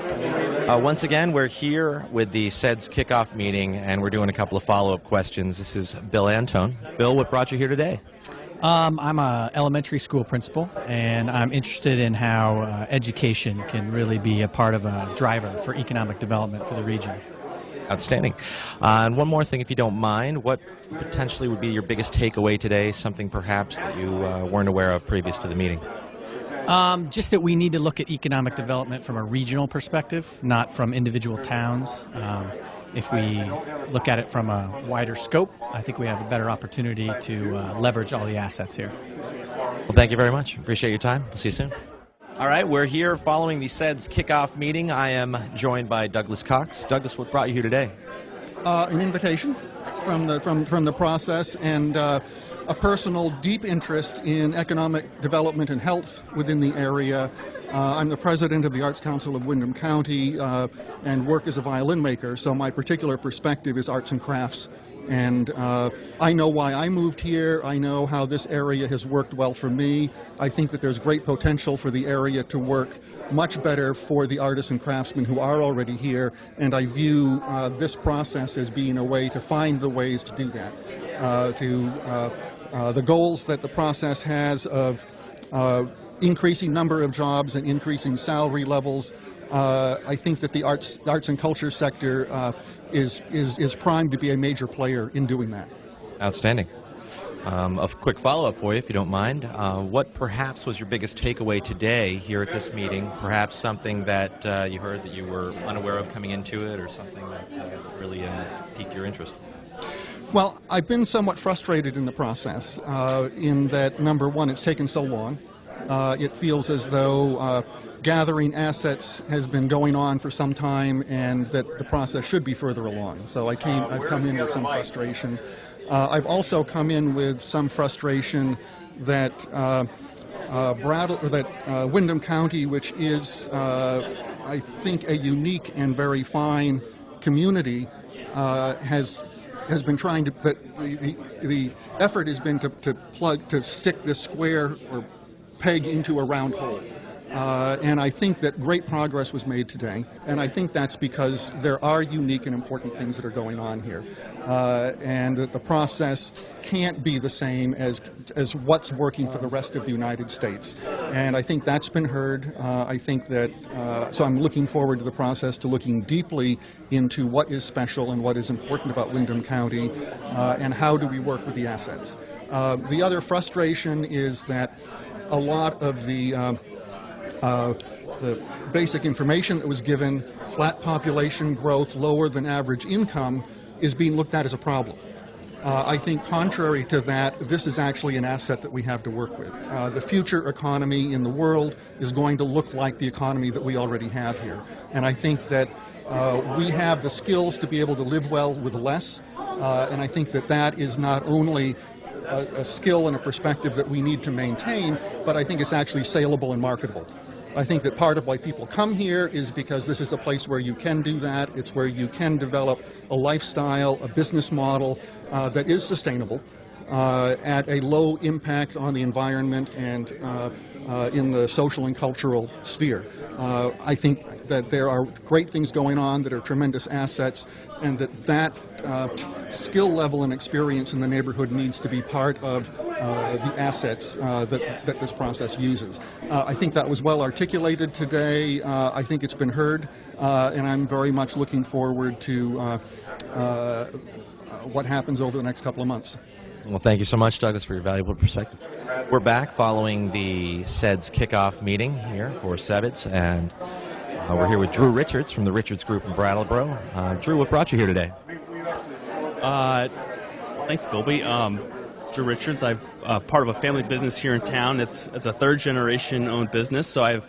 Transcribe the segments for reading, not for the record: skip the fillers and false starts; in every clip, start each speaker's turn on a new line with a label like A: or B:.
A: Once again, we're here with the SeVEDS kickoff meeting, and we're doing a couple of follow-up questions. This is Bill Antone. Bill, what brought you here today?
B: I'm an elementary school principal, and I'm interested in how education can really be a part of a driver for economic development for the region.
A: Outstanding. And one more thing, if you don't mind, what potentially would be your biggest takeaway today, something perhaps that you weren't aware of previous to the meeting?
B: Just that we need to look at economic development from a regional perspective, not from individual towns. If we look at it from a wider scope, I think we have a better opportunity to leverage all the assets here.
A: Well, thank you very much. Appreciate your time. We'll see you soon. All right, we're here following the SeVEDS kickoff meeting. I am joined by Douglas Cox. Douglas, what brought you here today?
C: An invitation from the process and a personal deep interest in economic development and health within the area. I'm the president of the Arts Council of Windham County and work as a violin maker, so my particular perspective is arts and crafts. And I know why I moved here. I know how this area has worked well for me. I think that there's great potential for the area to work much better for the artists and craftsmen who are already here, and I view this process as being a way to find the ways to do that. The goals that the process has of increasing number of jobs and increasing salary levels, I think that the arts and culture sector is primed to be a major player in doing that.
A: Outstanding. A quick follow-up for you, if you don't mind. What perhaps was your biggest takeaway today here at this meeting? Perhaps something that you heard that you were unaware of coming into it, or something that really piqued your interest?
C: Well, I've been somewhat frustrated in the process in that, number one, it's taken so long. It feels as though gathering assets has been going on for some time, and that the process should be further along. So I've come in with some frustration. I've also come in with some frustration that Windham County, which is, I think, a unique and very fine community, has been trying to. The effort has been to stick this square or peg into a round hole. And I think that great progress was made today, and I think that's because there are unique and important things that are going on here, and that the process can't be the same as what's working for the rest of the United States. And I think that's been heard. I think that, so I'm looking forward to the process, to looking deeply into what is special and what is important about Windham County, and how do we work with the assets. The other frustration is that a lot of the basic information that was given, flat population growth, lower than average income, is being looked at as a problem. I think contrary to that, this is actually an asset that we have to work with. The future economy in the world is going to look like the economy that we already have here. And I think that we have the skills to be able to live well with less, and I think that that is not only a skill and a perspective that we need to maintain, but I think it's actually saleable and marketable. I think that part of why people come here is because this is a place where you can do that. It's where you can develop a lifestyle, a business model that is sustainable at a low impact on the environment and in the social and cultural sphere. I think that there are great things going on that are tremendous assets, and that skill level and experience in the neighborhood needs to be part of the assets that this process uses. I think that was well articulated today. I think it's been heard, and I'm very much looking forward to what happens over the next couple of months.
A: Well, thank you so much, Douglas, for your valuable perspective. We're back following the SeVEDS kickoff meeting here for SeVEDS, and we're here with Drew Richards from the Richards Group in Brattleboro. Drew, what brought you here today?
D: Thanks, Colby. Drew Richards. I'm part of a family business here in town. It's a third-generation owned business, so I've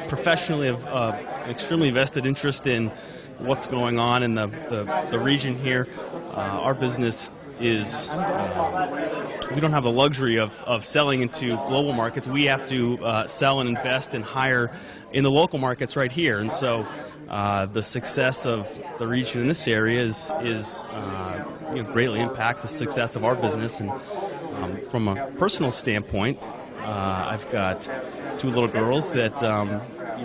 D: professionally have extremely vested interest in what's going on in the region here. Our business is we don't have the luxury of selling into global markets. We have to sell and invest and hire in the local markets right here, and so the success of the region in this area is greatly impacts the success of our business. And from a personal standpoint, I've got two little girls that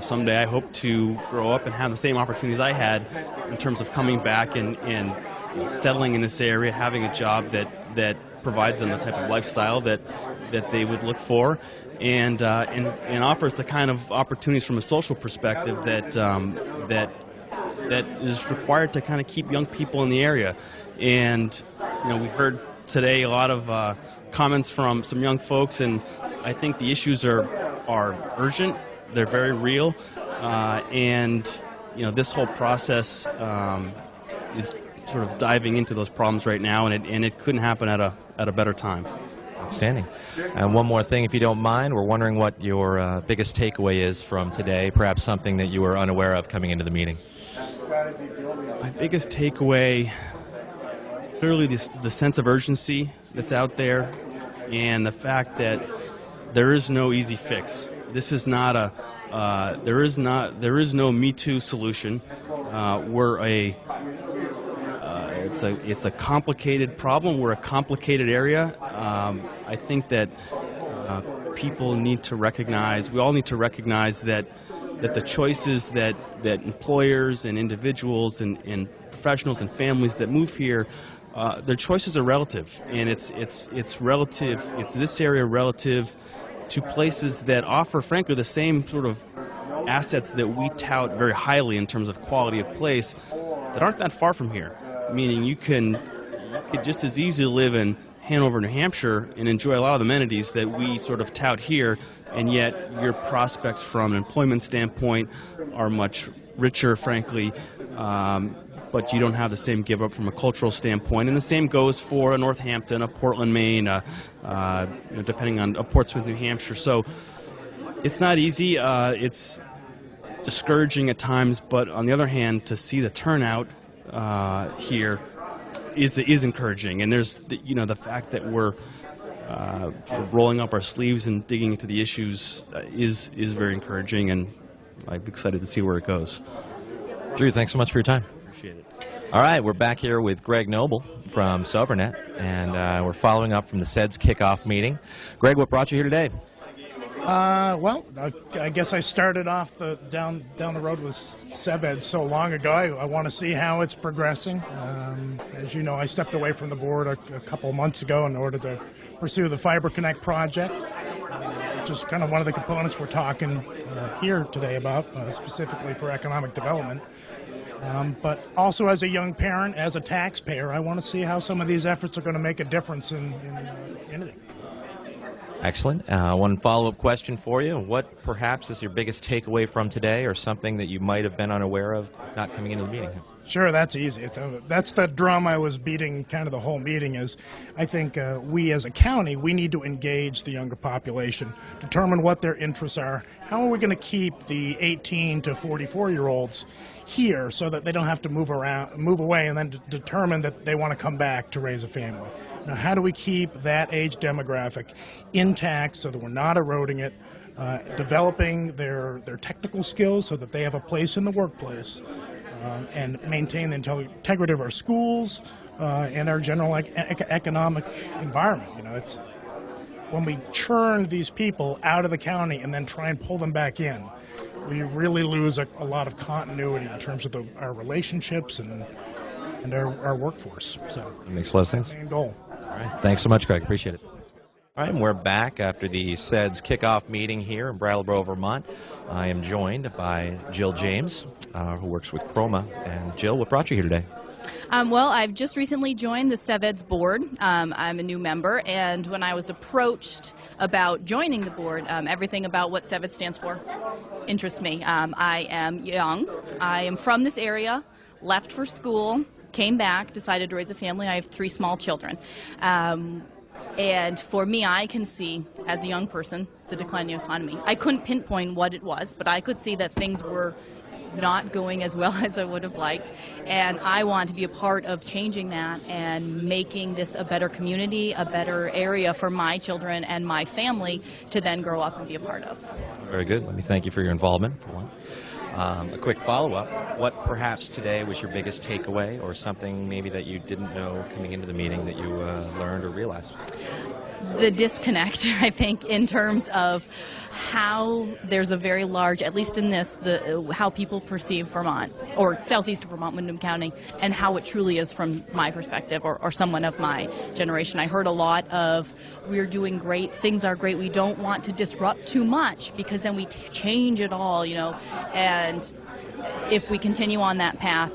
D: someday I hope to grow up and have the same opportunities I had in terms of coming back and settling in this area, having a job that provides them the type of lifestyle that they would look for, and offers the kind of opportunities from a social perspective that is required to kind of keep young people in the area. And we heard today a lot of comments from some young folks, and I think the issues are urgent. They're very real, and this whole process is sort of diving into those problems right now, and it couldn't happen at a better time.
A: Outstanding. And one more thing, if you don't mind, we're wondering what your biggest takeaway is from today, perhaps something that you were unaware of coming into the meeting.
D: My biggest takeaway, clearly the sense of urgency that's out there, and the fact that there is no easy fix. This is not there is no Me Too solution. It's a complicated problem. We're a complicated area. I think that people need to recognize, we all need to recognize that the choices that employers and individuals and professionals and families that move here, their choices are relative, and it's relative. It's this area relative to places that offer, frankly, the same sort of assets that we tout very highly in terms of quality of place, that aren't that far from here. Meaning you could just as easily live in Hanover, New Hampshire, and enjoy a lot of the amenities that we sort of tout here, and yet your prospects from an employment standpoint are much richer, frankly, but you don't have the same give up from a cultural standpoint. And the same goes for a Northampton, a Portland, Maine, depending on a Portsmouth, New Hampshire. So it's not easy. It's discouraging at times, but on the other hand, to see the turnout here is encouraging. And there's the fact that we're rolling up our sleeves and digging into the issues is very encouraging, and I'm excited to see where it goes.
A: Drew, thanks so much for your time.
D: Appreciate it.
A: All right, we're back here with Greg Noble from SeVEDS, and we're following up from the SeVEDS kickoff meeting. Greg, what brought you here today?
E: Well, I guess I started off down the road with SeVEDS so long ago. I want to see how it's progressing. As you know, I stepped away from the board a couple months ago in order to pursue the Fiber Connect project, which is kind of one of the components we're talking here today about, specifically for economic development. But also as a young parent, as a taxpayer, I want to see how some of these efforts are going to make a difference in the community.
A: Excellent. One follow-up question for you. What perhaps is your biggest takeaway from today, or something that you might have been unaware of not coming into the meeting?
E: Sure, that's easy. That's the drum I was beating kind of the whole meeting. Is I think we as a county, we need to engage the younger population, determine what their interests are. How are we going to keep the 18 to 44-year-olds here so that they don't have to move away and then determine that they want to come back to raise a family? Now, how do we keep that age demographic intact so that we're not eroding it, developing their technical skills so that they have a place in the workplace, and maintain the integrity of our schools and our general economic environment? It's when we churn these people out of the county and then try and pull them back in, we really lose a lot of continuity in terms of our relationships and our workforce. So
A: that makes a lot of sense.
E: Main goal.
A: All right. Thanks so much, Greg. Appreciate it. All right, and we're back after the SeVEDS kickoff meeting here in Brattleboro, Vermont. I am joined by Jill James, who works with Chroma. And Jill, what brought you here today?
F: Well, I've just recently joined the SeVEDS board. I'm a new member, and when I was approached about joining the board, everything about what SeVEDS stands for interests me. I am young. I am from this area, left for school, came back, decided to raise a family. I have 3 small children. And for me, I can see, as a young person, the declining economy. I couldn't pinpoint what it was, but I could see that things were not going as well as I would have liked. And I want to be a part of changing that and making this a better community, a better area for my children and my family to then grow up and be a part of.
A: Very good. Let me thank you for your involvement, for one. A quick follow-up. What perhaps today was your biggest takeaway, or something maybe that you didn't know coming into the meeting that you learned or realized?
F: the disconnect, I think, in terms of how there's a very large, at least in this, how people perceive Vermont, or southeast of Vermont, Windham County, and how it truly is from my perspective, or someone of my generation. I heard a lot of, we're doing great, things are great, we don't want to disrupt too much because then we change it all, you know, and if we continue on that path,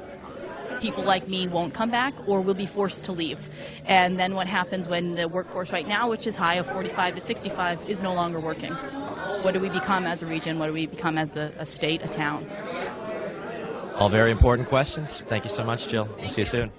F: people like me won't come back or will be forced to leave. And then what happens when the workforce right now, which is high of 45 to 65, is no longer working? What do we become as a region? What do we become as a state, a town?
A: All very important questions. Thank you so much, Jill. We'll see you soon.